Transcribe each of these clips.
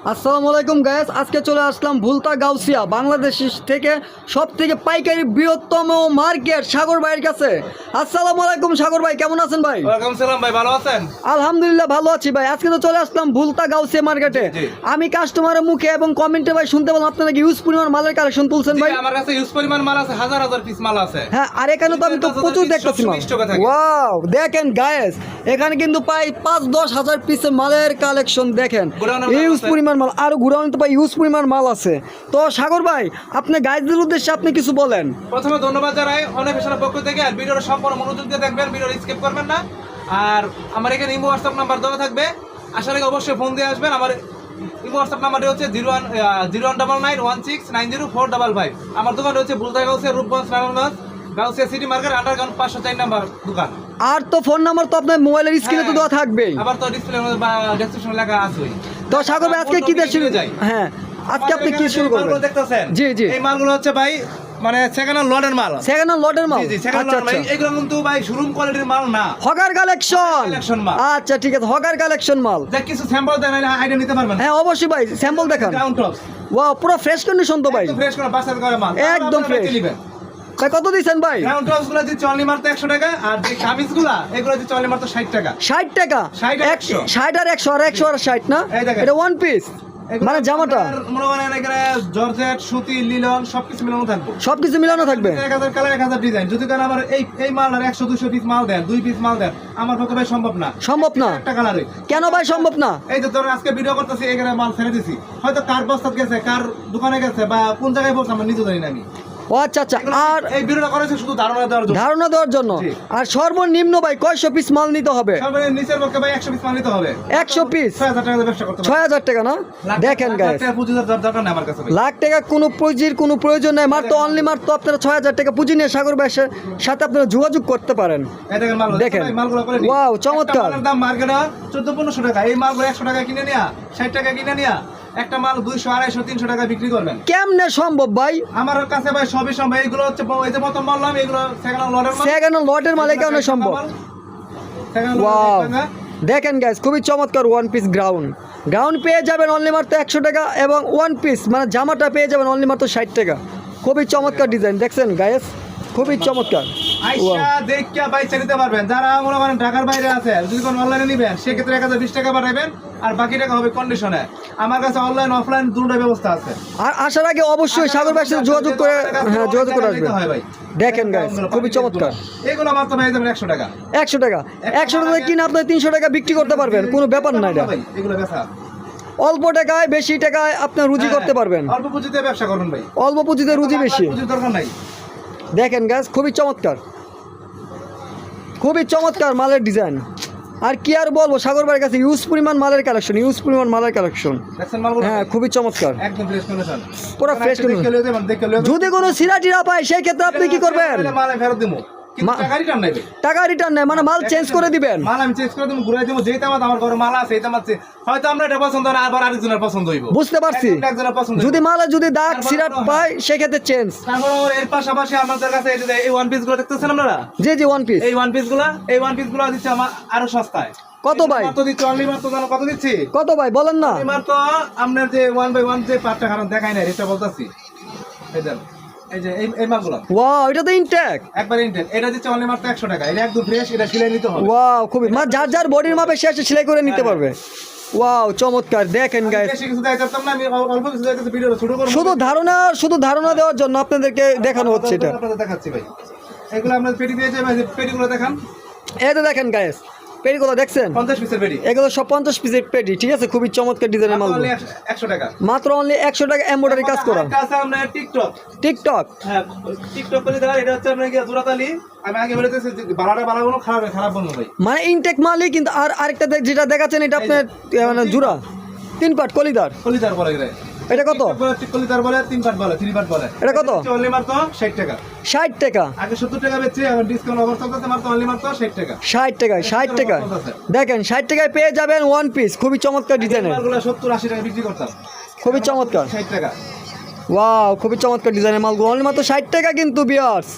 আসসালামু আলাইকুম গায়েস, আজকে চলে আসলাম ভুলতা গাউসিয়া বাংলাদেশ থেকে সব থেকে পাইকারি বৃহত্তম মার্কেট সাগর ভাইয়ের কাছে। আসসালামু আলাইকুম সাগর ভাই, কেমন আছেন ভাই? ওয়ালাইকুম সালাম ভাই, ভালো আছেন? আলহামদুলিল্লাহ ভালো আছি ভাই। আজকে তো চলে আসলাম ভুলতা গাউসিয়া মার্কেটে। আমি কাস্টমারের মুখে এবং কমেন্টে ভাই শুনতে পেলাম আপনারা কি ইউজ পরিমাণ মালের কালেকশন তুলছেন ভাই? আমার কাছে ইউজ পরিমাণ মাল আছে, হাজার হাজার পিস মাল আছে। হ্যাঁ, আর এখানে তো আমি তো প্রচুর দেখতেছি মাল। ওয়াও, দেখেন গায়েস, এখানে কিন্তু প্রায় 5-10 হাজার পিসের মালের কালেকশন দেখেন। ইউজ পরিমাণ মাল, আরো ঘুরানো তো ভাই ইউজ পরিমাণ মাল আছে। তো সাগর ভাই, আপনি গাইজদের উদ্দেশ্যে আপনি কিছু বলেন। প্রথমে ধন্যবাদ জানাই অনেক পেশার পক্ষ থেকে। আর ভিডিওটা সম্পূর্ণ মনোযোগ দিয়ে দেখবেন, ভিডিও স্কিপ করবেন না। আর আমার এখানে ইমো হোয়াটসঅ্যাপ নাম্বার দেওয়া থাকবে, আসার আগে অবশ্যই ফোন দিয়ে আসবেন। আমার ইমো হোয়াটসঅ্যাপ নাম্বারটি হচ্ছে 019991690455। আমার দোকানটা হচ্ছে Bhulta Gausia, Rupganj, Narayanganj, Gausia city market, underground 504 number দোকান। আর তো ফোন নাম্বার তো আপনার মোবাইলের স্ক্রিনে তো দেওয়া থাকবেই, আবার তো ডিসপ্লে বা ডেসক্রিপশনে লেখা আছে। তো সাগর ভাই আজকে কি দিয়ে শুরু? হ্যাঁ, আজকে আপনি কি শুরু করবেন? দেখতেছেন জি জি, এই মালগুলো হচ্ছে ভাই মানে সেকেন্ড হ্যান্ড লটের মাল। সেকেন্ড হ্যান্ড লটের মাল। জি জি, সেকেন্ড হ্যান্ড মাল। এগুলো কিন্তু ভাই শোরুম কোয়ালিটির মাল না, হকার কালেকশন। মাল। আচ্ছা ঠিক আছে, হকার কালেকশন মাল। দেখ কিছু স্যাম্পল দেন, আইডিয়া নিতে পারবেন। হ্যাঁ অবশ্যই ভাই, স্যাম্পল দেখান। গ্রাউন্ড টপ ওয়াও, পুরো ফ্রেশ কন্ডিশন তো ভাই, একদম ফ্রেশ করে বাসার করে মাল, একদম ফ্রেশ। ভাই কত দিচ্ছেন ভাই? গ্রাউন্ড টপস গুলো দিচ্ছি অনলি মাত্র 100 টাকা। আর যে কামিজগুলো এগুলো দিচ্ছি অনলি মাত্র 60 টাকা। 60 টাকা? 60 আর 100 60 আর 100 আর 100 আর 60 না? এই দেখেন, এটা ওয়ান পিস মানে জামাটা মনে করেন এখানে জর্জেট, সুতি, লিলন সবকিছু মিলানো থাকবে। সবকিছু মিলানো থাকবে। 1000 কালার, 1000 ডিজাইন। যদি কারণ আমার এই মাল আর 100-200 পিস মাল দেন, 2 পিস মাল দেন, আমার পক্ষে ভাই সম্ভব না। সম্ভব না? একটা কালারে কেন ভাই সম্ভব না? এই যে ধরুন আজকে ভিডিও করতেছি, এখানে মাল ছেড়ে দিছি, হয়তো কার বস্তাত গেছে, কার দোকানে গেছে, বা কোন জায়গায় পড়ছে আমরা নিজে জানি না। আমি ও আচ্ছা আচ্ছা। আর এই ভিডিওটা করেছে শুধু ধারণা দেওয়ার জন্য, ধারণা দেওয়ার জন্য। আর সর্বনিম্ন ভাই কয়শো পিস মাল নিতে হবে? সর্বনিম্ন নিচের পক্ষে ভাই 100 পিস মাল নিতে হবে। 100 পিস 6000 টাকা দিয়ে ব্যবসা করতে হবে। 6000 টাকা না? দেখেন গাইস, দরকার নেই আমার কাছে ভাই। লাখ টাকা কোনো পুঁজির কোনো প্রয়োজন নাই। মাত্র অনলি মাত্র আপনারা 6000 টাকা পুঁজি নিয়ে সাগর ভাইয়ের সাথে আপনারা যোগাযোগ করতে পারেন। এই দেখেন মাল, দেখেন মালগুলো করে নিন। ওয়াও, চমৎকার। একটা মালের দাম মার্কেটে 14-1500 টাকা। এই মালগুলো 100 টাকা কিনে নিয়া, 60 টাকা কিনে নিয়া একটা মাল 200-250-300 টাকা বিক্রি করবেন। কেমনে সম্ভব ভাই? আমার কাছে ভাই সবই সম্ভব। এইগুলো হচ্ছে এই যে প্রথম বললাম, এগুলো সেকেন্ড হ্যান্ড লটের মাল। সেকেন্ড লটের মালে কেমনে সম্ভব? ওয়াও, দেখেন গাইস, খুবই চমৎকার ওয়ান পিস গ্রাউন্ড পেয়ে যাবেন অনলি মাত্র 100 টাকা, এবং ওয়ান পিস মানে জামাটা পেয়ে যাবেন অনলি মাত্র 60 টাকা। খুবই চমৎকার ডিজাইন, দেখছেন গাইস, খুবই চমৎকার। আইসা দেখিয়া বাইচা নিতে পারবেন। যারা মনে করেন ঢাকার বাইরে আছে, যদি কোনো অনলাইনে নিবেন, সেক্ষেত্রে 1020 টাকা পাঠাবেন, আর বাকি টাকা হবে কন্ডিশনে। আমার কাছে অনলাইন অফলাইন দুটোই ব্যবস্থা আছে। আর আসার আগে অবশ্যই সাগর ভাইয়ের সাথে যোগাযোগ করে আসবেন। দেখেন গাইস, খুবই চমৎকার। এগুলো মাত্র পেয়ে যাবেন 100 টাকা। 100 টাকা 100 টাকা কিনে আপনি 300 টাকা বিক্রি করতে পারবেন, কোনো ব্যাপার না। এটা এগুলো বেচা অল্প টাকায় বেশি টাকায় আপনি রুজি করতে পারবেন। অল্প পুঁজিতে ব্যবসা করবেন ভাই, অল্প পুঁজিতে রুজি বেশি। পুঁজির দরকার নাই। দেখেন গাইস, খুবই চমৎকার, খুবই চমৎকার মালের ডিজাইন। আর কি আর বলবো, সাগর ভাইয়ের কাছে ইউজ পরিমাণ মালের কালেকশন। দেখছেন মালগুলো? হ্যাঁ, খুবই চমৎকার, একদম ফ্রেশ কন্ডিশন, পুরো ফ্রেশ কন্ডিশন। দেখে যদি কোনো সিরা টিরা পায় সেই ক্ষেত্রে আপনি কি করবেন? মাল ফেরত দেবো, কিন্তু টাকা রিটার্ন নাই। টাকা রিটার্ন নেই মানে মাল চেঞ্জ করে দিবেন? মাল আমি চেঞ্জ করে দেবো, ঘুরাই দেবো। যেই তামাত আমার ঘরে মাল আছে, এই তামাত হয়তো আমরা এটা পছন্দ না, আবার আরেকজনের পছন্দ হইব। বুঝতে পারছি। একজনের পছন্দ যদি মালে যদি দাগ সিরাট পায় সেক্ষেত্রে চেঞ্জ। তারপর এর পাশাপাশি আমাদের কাছে এই ওয়ান পিস গুলো দেখতেছেন আপনারা? জি জি, ওয়ান পিস। এই ওয়ান পিস গুলো দিচ্ছে আমার আরো সস্তায়। কত ভাই? কত দিচ্ছি? অনলি মাত্র জানো কত দিচ্ছি? কত ভাই বলেন না? মাত্র আপনার যে 1/1 যে পার্টটা কারণ দেখাই না, এটা বলতাছি। এই দেন, এই যে এই মালগুলো, ওয়াও, এটা তো ইনটেক, একবার ইনটেক। এটা দিচ্ছে অনলি মাত্র 100 টাকা। এটা একদম ফ্রেশ, এটা সেলাই নিতে হবে। ওয়াও, খুবই যার যার বডির মাপে সে সেলাই করে নিতে পারবে। ওয়াও, চমৎকার। দেখেন গাইস, বেশি কিছু দেখাতে পারতাম না, আমি অল্প কিছু দেখাচ্ছি, ভিডিওটা ছোট করব। শুধু ধারণা দেওয়ার জন্য আপনাদেরকে দেখানো হচ্ছে এটা। আপনাদের দেখাচ্ছি ভাই, এগুলো আমরা পেটি পেয়েছি ভাই। পেটিগুলো দেখান। এই তো দেখেন গাইস, পেটিগুলো দেখছেন? 50 পিসের পেটি। এগুলো সব 50 পিসের পেটি, ঠিক আছে? খুবই চমৎকার ডিজাইনের মাল। 100 টাকা মাত্র অনলি 100 টাকা এমব্রয়ডারি কাজ করা। আছে আমরা টিকটক। হ্যাঁ, টিকটক করে দেওয়া। এটা হচ্ছে আপনার কি জোড়াতালি। আমি আগে বলেছি যে বালাটা বালাগুলো খারাপ বলবো ভাই, মানে ইনটেক মালই। কিন্তু আর আরেকটা যেটা দেখাচ্ছেন এটা আপনার মানে জোড়া 3 পার্ট কলিদার বলে গেলে। এটা কত? কলিদার বলে, 3 পার্ট বলে, 3 পার্ট বলে। এটা কত? অনলি মাত্র 60 টাকা। 60 টাকা। আগে 70 টাকা বেচে, এখন ডিসকাউন্ট অফার চলতেছে, মাত্র অনলি মাত্র 60 টাকা। 60 টাকায় 60 টাকা। দেখেন 60 টাকায় পেয়ে যাবেন ওয়ান পিস, খুবই চমৎকার ডিজাইনের। মালগুলো 70-80 টাকা বিক্রি করতাম, খুবই চমৎকার। 60 টাকা। ওয়াও, খুবই চমৎকার ডিজাইনের মালগুলো অনলি মাত্র 60 টাকা কিন্তু ভিউয়ার্স।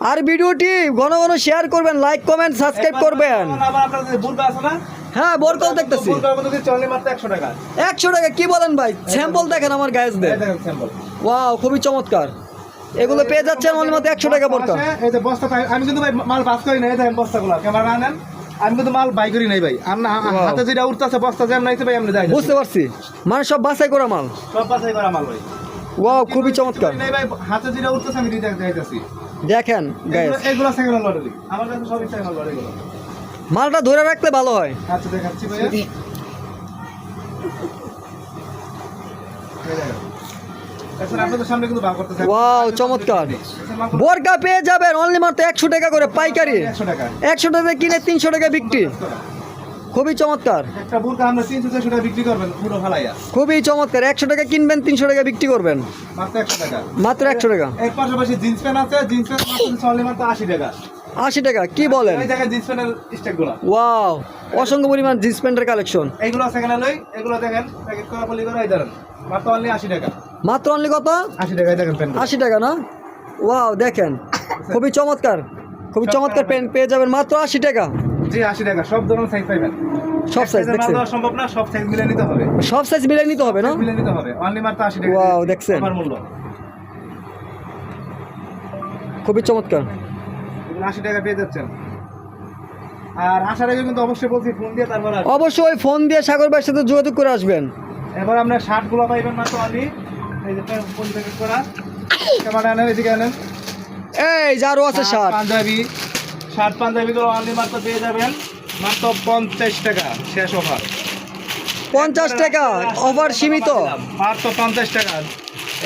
আর ভিডিওটি ঘন ঘন শেয়ার করবেন, লাইক কমেন্ট সাবস্ক্রাইব করবেন। আবার আপনাদের বুলবা আছে না, হ্যাঁ বোরকাও দেখতেছি। বোরকার মধ্যে দিচ্ছি অনলি মাত্র 100 টাকা। 100 টাকা কি বলেন ভাই? স্যাম্পল দেখেন আমার গায়েসদের। এই দেখেন স্যাম্পল। ওয়াও খুবই চমৎকার। এগুলো পেয়ে যাচ্ছেন অনলি মাত্র 100 টাকা বোরকা। এই যে বস্তা আমি কিন্তু ভাই মাল বাস করি না, এই দেখেন বস্তাগুলো ক্যামেরা আনেন, আমি কিন্তু মাল বাই করি নাই ভাই। হাতে যেটা উঠতেছে বস্তা যেমন নাইছে ভাই এমনি যাই না। বুঝতে পারছি, মানে সব বাছাই করা মাল। সব বাছাই করা মাল ভাই। ওয়াও খুবই চমৎকার। নাই ভাই, হাতে যেটা উঠতেছে আমি দেখাইতাছি। দেখেন গাইস, এগুলো সেকেন্ড হ্যান্ড লটারি, আমার কাছে সবই সেকেন্ড হ্যান্ড লটারি গুলো। মালটা ধরে রাখলে ভালো হয়। আচ্ছা দেখাচ্ছি ভাই। আপনাদের সামনে কিন্তু বার করতেছে। ওয়াও চমৎকার। বোরকা পেয়ে যাবেন অনলি মাত্র 100 টাকা করে পাইকারি। 100 টাকা। 100 টাকা কিনে 300 টাকা বিক্রি। খুবই চমৎকার। একটা বোরকা আমরা 300-400 টাকা বিক্রি করবেন পুরো ফালাইয়া। খুবই চমৎকার। 100 টাকা কিনবেন 300 টাকা বিক্রি করবেন। মাত্র 100 টাকা। মাত্র 100 টাকা। এর পাশাপাশি জিন্স প্যান্ট আছে, জিন্স প্যান্ট মাত্র অনলি মাত্র 80 টাকা। 80 টাকা কি বলেন? এই দেখেন জিন্স প্যান্টের স্টকগুলো। ওয়াও অসংখ্য পরিমাণ জিন্স প্যান্টের কালেকশন। এইগুলো সেকেন্ড হ্যান্ড লই, এগুলো দেখেন প্যাকেট করা পলি করা, এই ধরেন মাত্র অনলি 80 টাকা। মাত্র অনলি কত? 80 টাকায় দেখেন প্যান্ট। 80 টাকা না? ওয়াও দেখেন খুবই চমৎকার। খুবই চমৎকার প্যান্ট পেয়ে যাবেন মাত্র 80 টাকা। জি 80 টাকা, সব ধরনের সাইজ পাবেন। সব সাইজ দেখছেন? দেওয়া সম্ভব না, সব সাইজ মিলে নিতে হবে। সব সাইজ মিলিয়ে নিতে হবে না? মিলে নিতে হবে। অনলি মাত্র 80 টাকা। ওয়াও দেখছেন? আমার মূল্য। খুবই চমৎকার। এগুলো 80 টাকা পেয়ে যাচ্ছেন। আর আসার আগে কিন্তু অবশ্যই বলছি ফোন দিয়ে তারপর আসবেন। অবশ্যই ফোন দিয়ে সাগর ভাইয়ের সাথে যোগাযোগ করে আসবেন। এবার আপনার শার্টগুলো পাইবেন মাত্র অনলি, এই যে পলি প্যাকেট করা। ক্যামেরা আনেন, এদিকে আনেন। এই যে আরো আছে শার্ট। শার্ট পাঞ্জাবিগুলো অনলি মাত্র পেয়ে যাবেন মাত্র 50 টাকা। শেষ অফার 50 টাকা, অফার সীমিত। মাত্র 50 টাকা।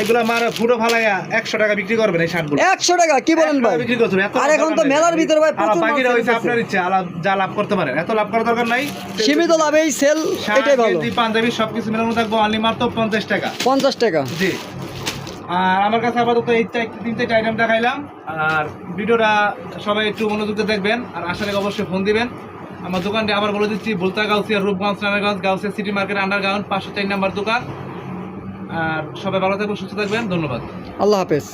এগুলো আমার পুরো ফালাইয়া 100 টাকা বিক্রি করবেন এই শার্টগুলো। 100 টাকা কি বলেন ভাই? বিক্রি করছেন। আর এখন তো মেলার ভিতরে ভাই প্রচুর মাল বাকিরা হইছে চলতেছে। আপনার ইচ্ছা, যা লাভ করতে পারেন। এত লাভ করার দরকার নাই, সীমিত লাভেই সেল, এটাই ভালো। শার্ট পাঞ্জাবি সবকিছু মিলানো থাকবো অনলি মাত্র 50 টাকা। 50 টাকা। জি। আর আমার কাছে আপাতত এই তিনটে আইটেম দেখাইলাম। আর ভিডিওটা সবাই একটু মনোযোগ দিয়ে দেখবেন, আর আসার আগে অবশ্যই ফোন দিবেন। আমার দোকানটি আবার বলে দিচ্ছি, Bulta Gausia, Rupganj, Ranarganj, Gausia city market underground 504 number দোকান। আর সবাই ভালো থাকবেন, সুস্থ থাকবেন, ধন্যবাদ। আল্লাহ হাফেজ।